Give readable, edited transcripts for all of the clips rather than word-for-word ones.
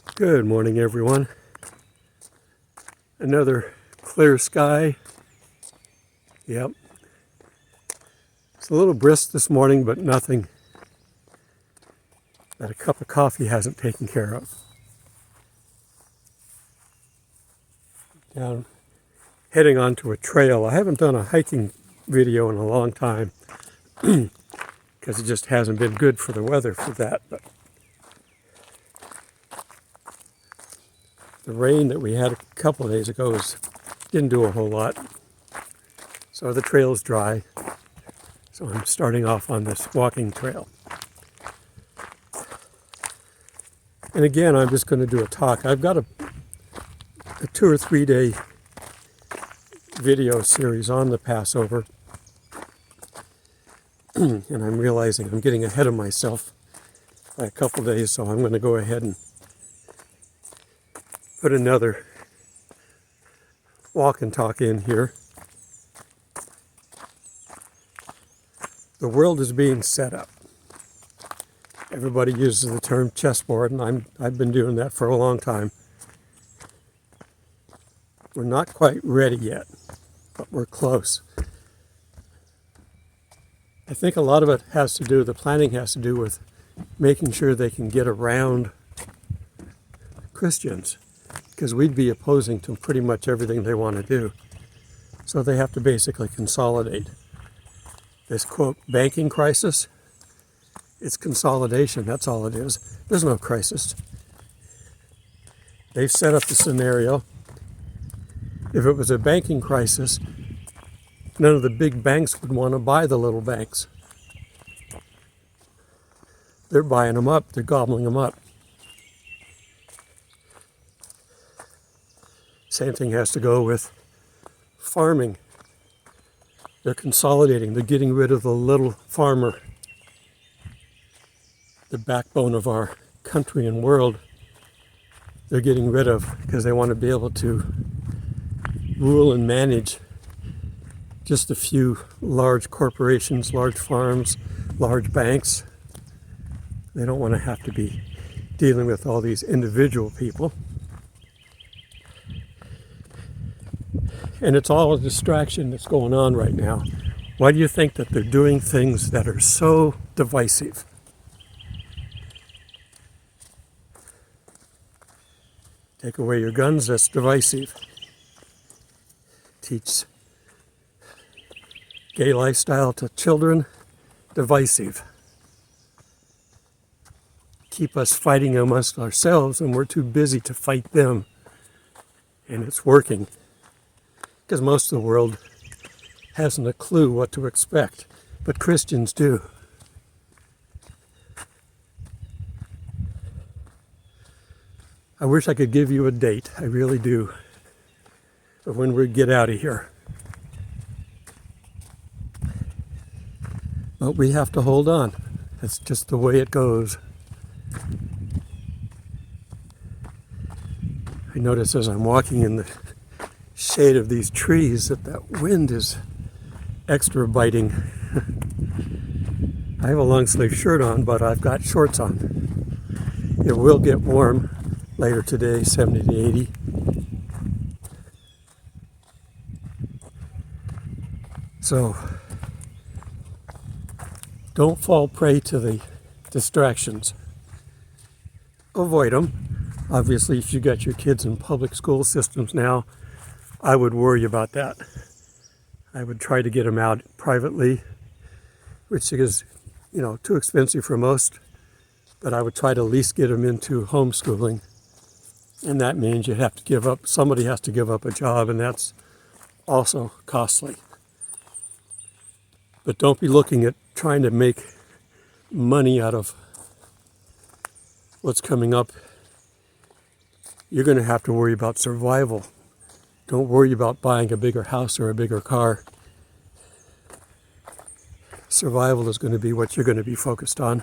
Good morning, everyone. Another clear sky. Yep. It's a little brisk this morning, but nothing that a cup of coffee hasn't taken care of. Down, heading onto a trail. I haven't done a hiking video in a long time because it just hasn't been good for the weather for that. But the rain that we had a couple of days ago didn't do a whole lot. So the trail's dry. So I'm starting off on this walking trail. And again, I'm just going to do a talk. I've got a 2 or 3 day video series on the Passover. And I'm realizing I'm getting ahead of myself by a couple days, so I'm going to go ahead and put another walk and talk in here. The world is being set up. Everybody uses the term chessboard, and I've been doing that for a long time. We're not quite ready yet, but we're close. I think a lot of it has to do, the planning has to do with making sure they can get around Christians, because we'd be opposing to pretty much everything they want to do. So they have to basically consolidate. This, quote, banking crisis, it's consolidation, that's all it is. There's no crisis. They've set up the scenario. If it was a banking crisis, none of the big banks would want to buy the little banks. They're buying them up, they're gobbling them up. Same thing has to go with farming. They're consolidating, they're getting rid of the little farmer, the backbone of our country and world. They're getting rid of because they want to be able to rule and manage just a few large corporations, large farms, large banks. They don't want to have to be dealing with all these individual people. And it's all a distraction that's going on right now. Why do you think that they're doing things that are so divisive? Take away your guns, that's divisive. Teach gay lifestyle to children, divisive. Keep us fighting amongst ourselves, and we're too busy to fight them. And it's working. Because most of the world hasn't a clue what to expect, but Christians do. I wish I could give you a date, I really do, of when we get out of here. But we have to hold on. That's just the way it goes. I notice as I'm walking in the shade of these trees that wind is extra biting. I have a long sleeve shirt on, but I've got shorts on. It will get warm later today, 70 to 80. So don't fall prey to the distractions. Avoid them. Obviously, if you got your kids in public school systems now, I would worry about that. I would try to get them out privately, which is, too expensive for most, but I would try to at least get them into homeschooling. And that means somebody has to give up a job, and that's also costly. But don't be looking at trying to make money out of what's coming up. You're going to have to worry about survival. Don't worry about buying a bigger house or a bigger car. Survival is going to be what you're going to be focused on.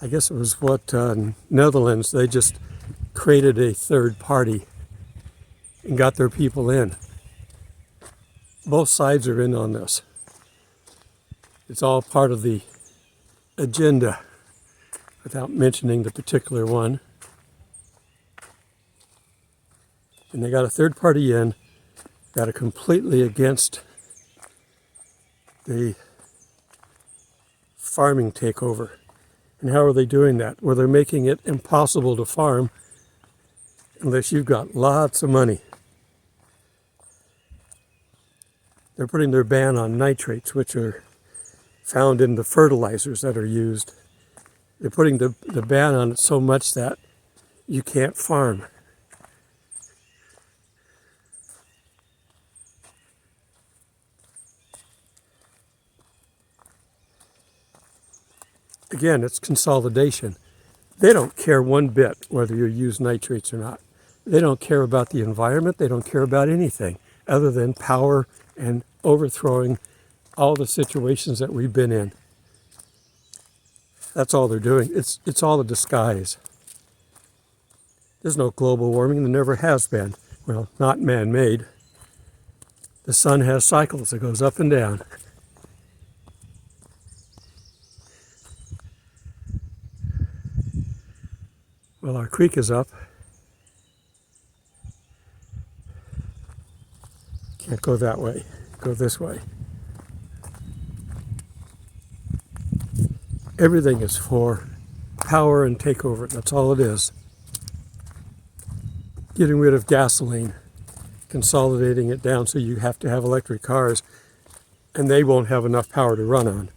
I guess it was Netherlands, they just created a third party and got their people in. Both sides are in on this. It's all part of the agenda, without mentioning the particular one. And they got a third party in that are completely against the farming takeover. And how are they doing that? Well, they're making it impossible to farm unless you've got lots of money. They're putting their ban on nitrates, which are found in the fertilizers that are used. They're putting the ban on it so much that you can't farm. Again, it's consolidation. They don't care one bit whether you use nitrates or not. They don't care about the environment. They don't care about anything other than power and overthrowing all the situations that we've been in. That's all they're doing. It's all a disguise. There's no global warming. There never has been. Well, not man-made. The sun has cycles. It goes up and down. Well, our creek is up. Can't go that way. Go this way. Everything is for power and takeover. That's all it is. Getting rid of gasoline, consolidating it down so you have to have electric cars, and they won't have enough power to run on.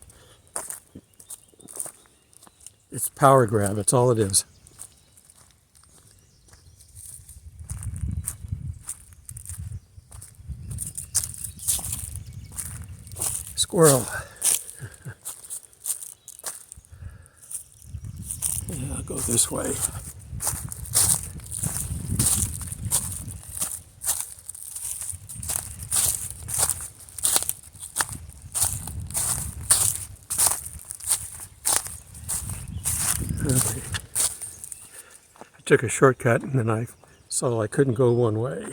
It's power grab. That's all it is. Squirrel. Yeah, I'll go this way. Okay. I took a shortcut and then I saw I couldn't go one way.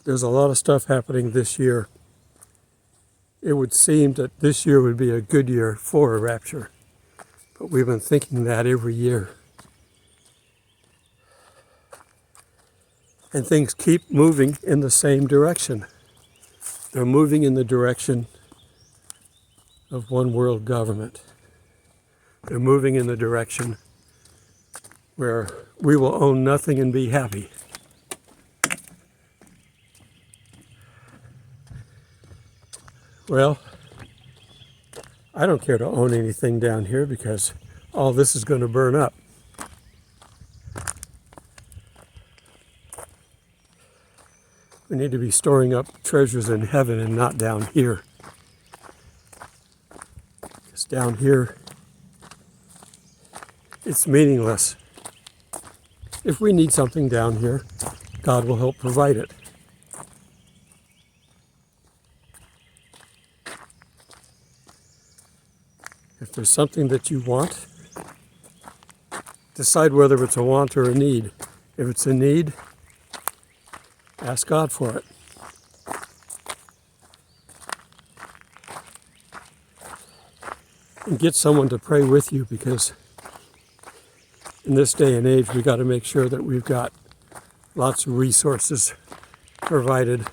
There's a lot of stuff happening this year. It would seem that this year would be a good year for a rapture, but we've been thinking that every year. And things keep moving in the same direction. They're moving in the direction of one world government. They're moving in the direction where we will own nothing and be happy. Well, I don't care to own anything down here because all this is going to burn up. We need to be storing up treasures in heaven and not down here. Because down here, it's meaningless. If we need something down here, God will help provide it. If there's something that you want, decide whether it's a want or a need. If it's a need, ask God for it. And get someone to pray with you, because in this day and age, we've got to make sure that we've got lots of resources provided.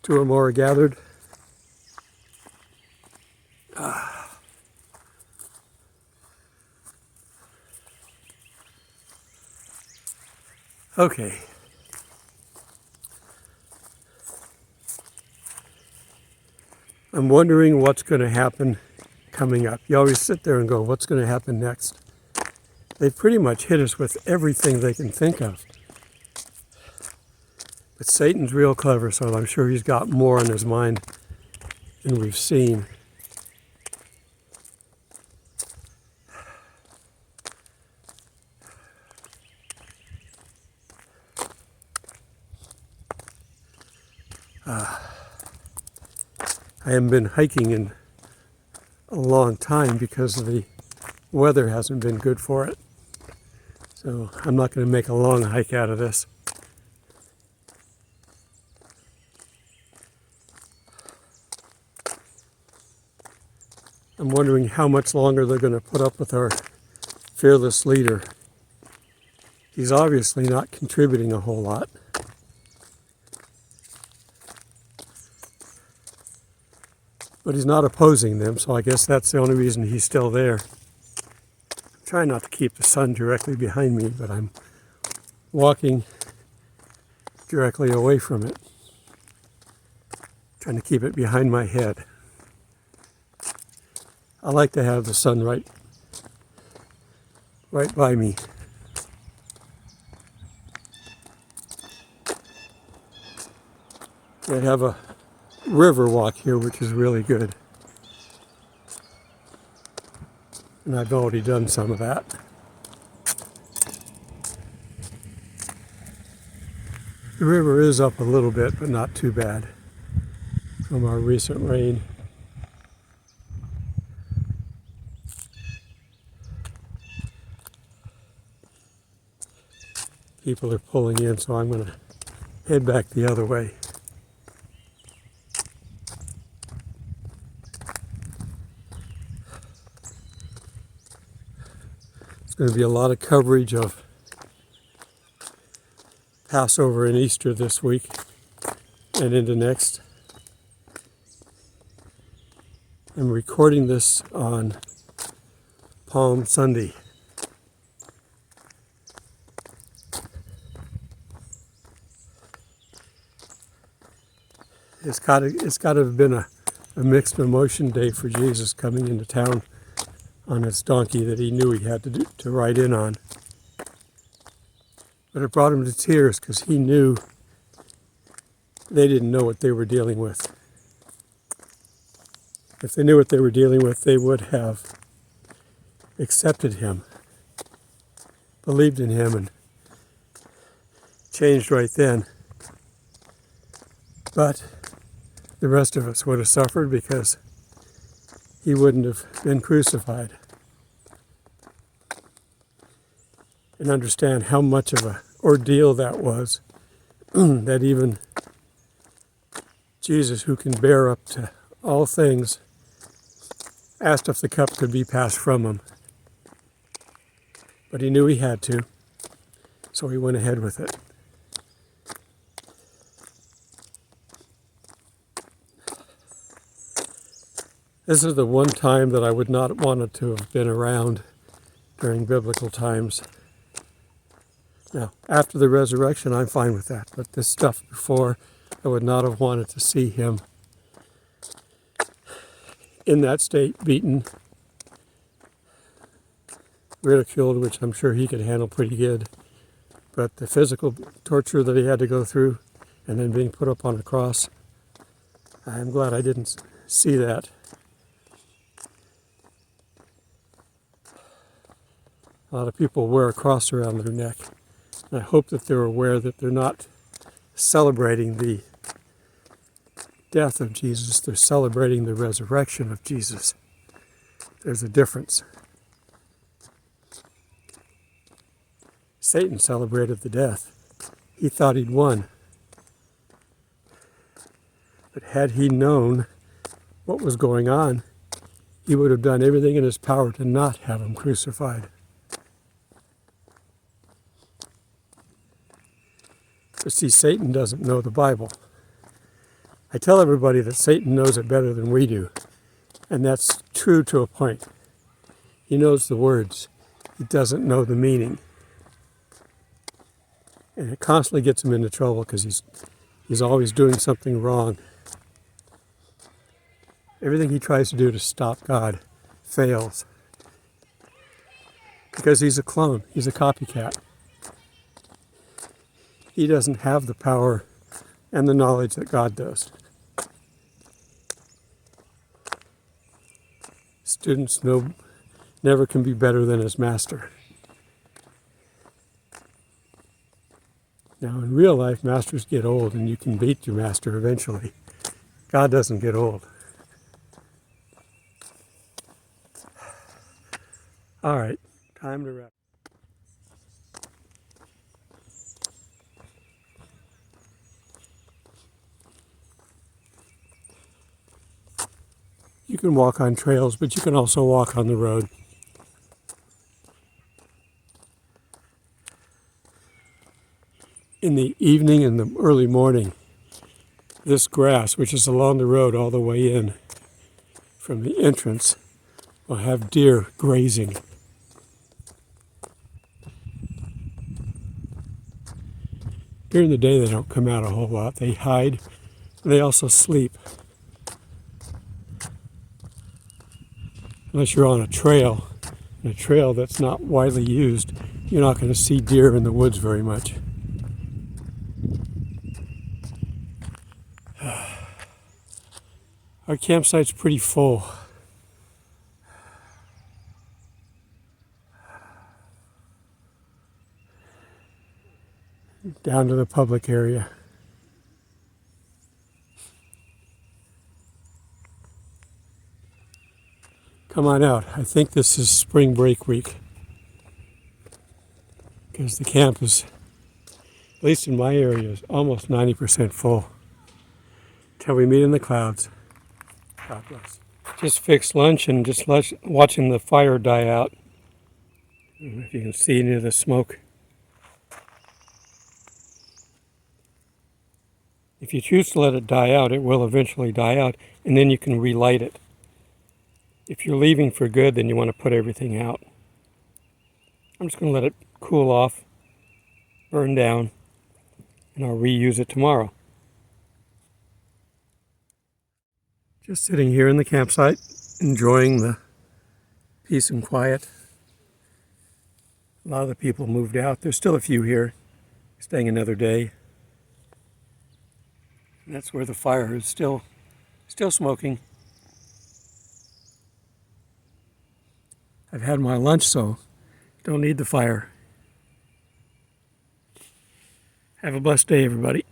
Two or more are gathered. Okay. I'm wondering what's going to happen coming up. You always sit there and go, what's going to happen next? They pretty much hit us with everything they can think of. But Satan's real clever, so I'm sure he's got more on his mind than we've seen. I haven't been hiking in a long time because the weather hasn't been good for it. So I'm not going to make a long hike out of this. I'm wondering how much longer they're going to put up with our fearless leader. He's obviously not contributing a whole lot. But he's not opposing them, so I guess that's the only reason he's still there. I'm trying not to keep the sun directly behind me, but I'm walking directly away from it. Trying to keep it behind my head. I like to have the sun right by me. They have a river walk here, which is really good. And I've already done some of that. The river is up a little bit, but not too bad from our recent rain. People are pulling in, so I'm going to head back the other way. There's going to be a lot of coverage of Passover and Easter this week and into next. I'm recording this on Palm Sunday. It's got to have been a mixed emotion day for Jesus coming into town on his donkey that he knew he had to ride in on. But it brought him to tears because he knew they didn't know what they were dealing with. If they knew what they were dealing with, they would have accepted him, believed in him, and changed right then. But the rest of us would have suffered because he wouldn't have been crucified. And understand how much of an ordeal that was, that even Jesus, who can bear up to all things, asked if the cup could be passed from him. But he knew he had to, so he went ahead with it. This is the one time that I would not want it to have been around during biblical times. Now, after the resurrection, I'm fine with that. But this stuff before, I would not have wanted to see him in that state, beaten, ridiculed, which I'm sure he could handle pretty good. But the physical torture that he had to go through, and then being put up on a cross, I'm glad I didn't see that. A lot of people wear a cross around their neck. And I hope that they're aware that they're not celebrating the death of Jesus, they're celebrating the resurrection of Jesus. There's a difference. Satan celebrated the death. He thought he'd won. But had he known what was going on, he would have done everything in his power to not have him crucified. But see, Satan doesn't know the Bible. I tell everybody that Satan knows it better than we do. And that's true to a point. He knows the words. He doesn't know the meaning. And it constantly gets him into trouble because he's always doing something wrong. Everything he tries to do to stop God fails. Because he's a clone. He's a copycat. He doesn't have the power and the knowledge that God does. Students never can be better than his master. Now in real life, masters get old and you can beat your master eventually. God doesn't get old. All right, time to wrap. You can walk on trails, but you can also walk on the road. In the evening and the early morning, this grass, which is along the road all the way in from the entrance, will have deer grazing. During the day, they don't come out a whole lot. They hide, and they also sleep. Unless you're on a trail that's not widely used, you're not going to see deer in the woods very much. Our campsite's pretty full. Down to the public area. Come on out. I think this is spring break week, because the camp is, at least in my area, is almost 90% full. Till we meet in the clouds. God bless. Just fixed lunch and just watching the fire die out. I don't know if you can see any of the smoke. If you choose to let it die out, it will eventually die out, and then you can relight it. If you're leaving for good, then you want to put everything out. I'm just going to let it cool off, burn down, and I'll reuse it tomorrow. Just sitting here in the campsite, enjoying the peace and quiet. A lot of the people moved out. There's still a few here, staying another day. And that's where the fire is still smoking. I've had my lunch, so don't need the fire. Have a blessed day, everybody.